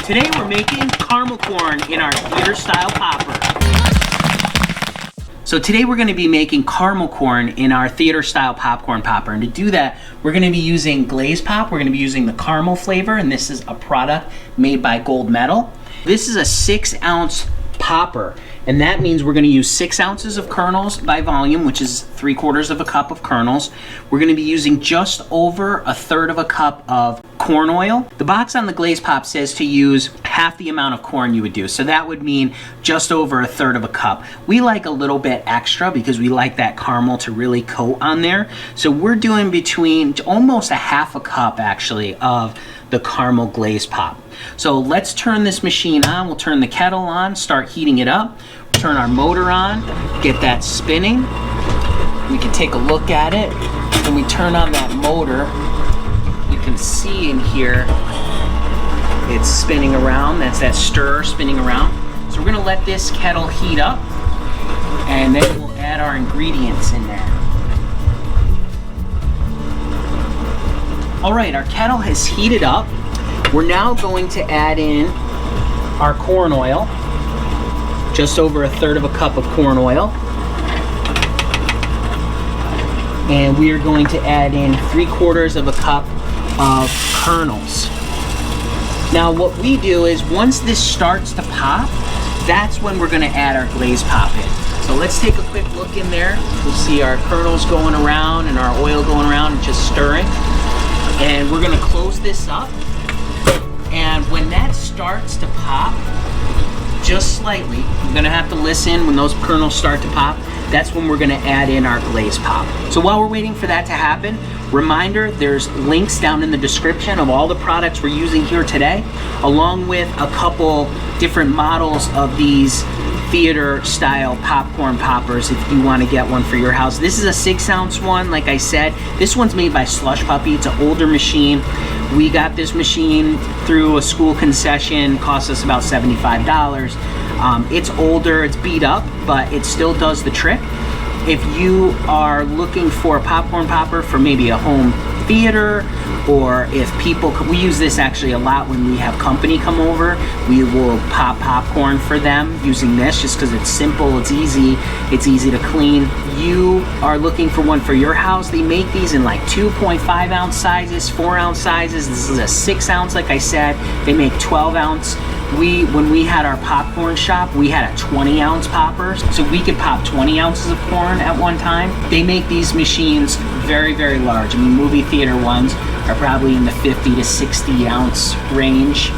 Today we're making caramel corn in our theater style popper. So today we're going to be making caramel corn in our theater style popcorn popper. And to do that, we're going to be using Glaze Pop. We're going to be using the caramel flavor, and this is a product made by Gold Medal. This is a 6-ounce popper, and that means we're going to use 6 ounces of kernels by volume, which is 3/4 of a cup of kernels. We're going to be using just over 1/3 of a cup of corn oil. The box on the Glaze Pop says to use half the amount of corn you would do, so that would mean just over 1/3 of a cup. We like a little bit extra because we like that caramel to really coat on there. So we're doing between almost a half a cup actually of the caramel Glaze Pop. So let's turn this machine on. We'll turn the kettle on, start heating it up, turn our motor on, get that spinning. We can take a look at it. When we turn on that motor, you can see in here it's spinning around. That's that stirrer spinning around. So we're gonna let this kettle heat up, and then we'll add our ingredients in there. All right, our kettle has heated up. We're now going to add in our corn oil, just over 1/3 of a cup of corn oil. And we are going to add in 3/4 of a cup of kernels. Now what we do is once this starts to pop, that's when we're gonna add our Glaze Pop in. So let's take a quick look in there. We'll see our kernels going around and our oil going around and just stirring. And we're gonna close this up. And when that starts to pop, just slightly, you're gonna have to listen when those kernels start to pop. That's when we're gonna add in our Glaze Pop. So while we're waiting for that to happen, reminder, there's links down in the description of all the products we're using here today, along with a couple different models of these theater style popcorn poppers if you want to get one for your house. This is a 6-ounce one, like I said. This one's made by Slush Puppy. It's an older machine. We got this machine through a school concession, cost us about $75. It's older, it's beat up, but it still does the trick. If you are looking for a popcorn popper for maybe a home theater, or if people, we use this actually a lot when we have company come over. We will pop popcorn for them using this just because it's simple, it's easy to clean. You are looking for one for your house. They make these in like 2.5-ounce sizes, 4-ounce sizes. This is a 6-ounce, like I said. They make 12-ounce. When we had our popcorn shop, we had a 20-ounce popper, so we could pop 20 ounces of corn at one time. They make these machines very, very large. I mean, movie theater ones are probably in the 50 to 60 ounce range.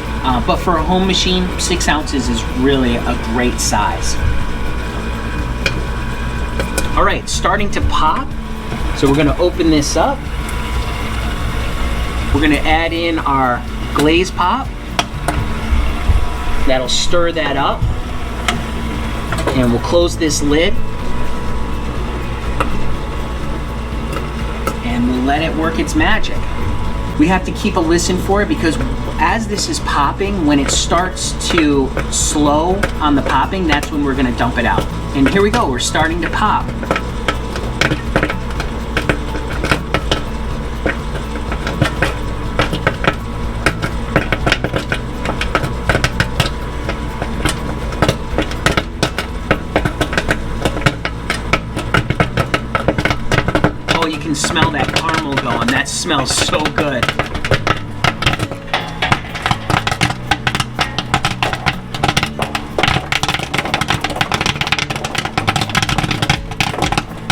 But for a home machine, 6 ounces is really a great size. All right, starting to pop. So we're gonna open this up. We're gonna add in our Glaze Pop. That'll stir that up. And we'll close this lid. And we'll let it work its magic. We have to keep a listen for it because as this is popping, when it starts to slow on the popping, that's when we're gonna dump it out. And here we go, we're starting to pop. Oh, you can smell that caramel going. That smells so good.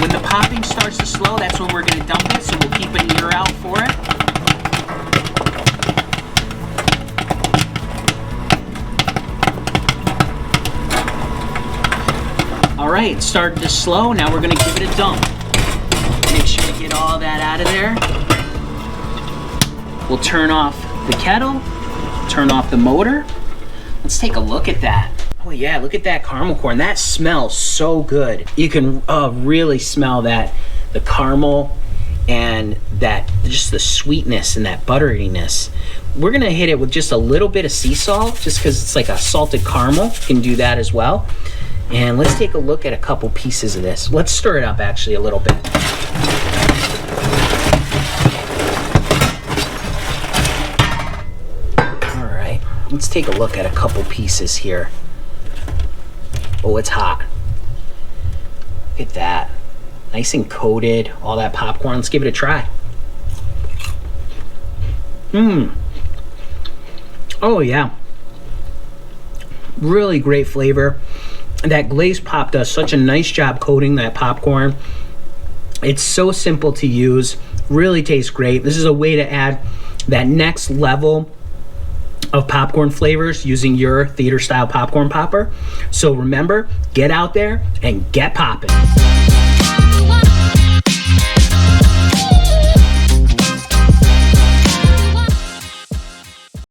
When the popping starts to slow, that's when we're going to dump it, so we'll keep an ear out for it. All right, it started to slow. Now we're going to give it a dump. Make sure to get all that out of there. We'll turn off the kettle, turn off the motor. Let's take a look at that. Oh yeah, look at that caramel corn. That smells so good. You can really smell that, the caramel and that, just the sweetness and that butteriness. We're gonna hit it with just a little bit of sea salt, just because it's like a salted caramel. You can do that as well. And let's take a look at a couple pieces of this. Let's stir it up actually a little bit. Let's take a look at a couple pieces here. Oh, it's hot. Look at that. Nice and coated, all that popcorn. Let's give it a try. Oh yeah. Really great flavor. That glazed pop does such a nice job coating that popcorn. It's so simple to use. Really tastes great. This is a way to add that next level of popcorn flavors using your theater style popcorn popper. So remember, get out there and get popping.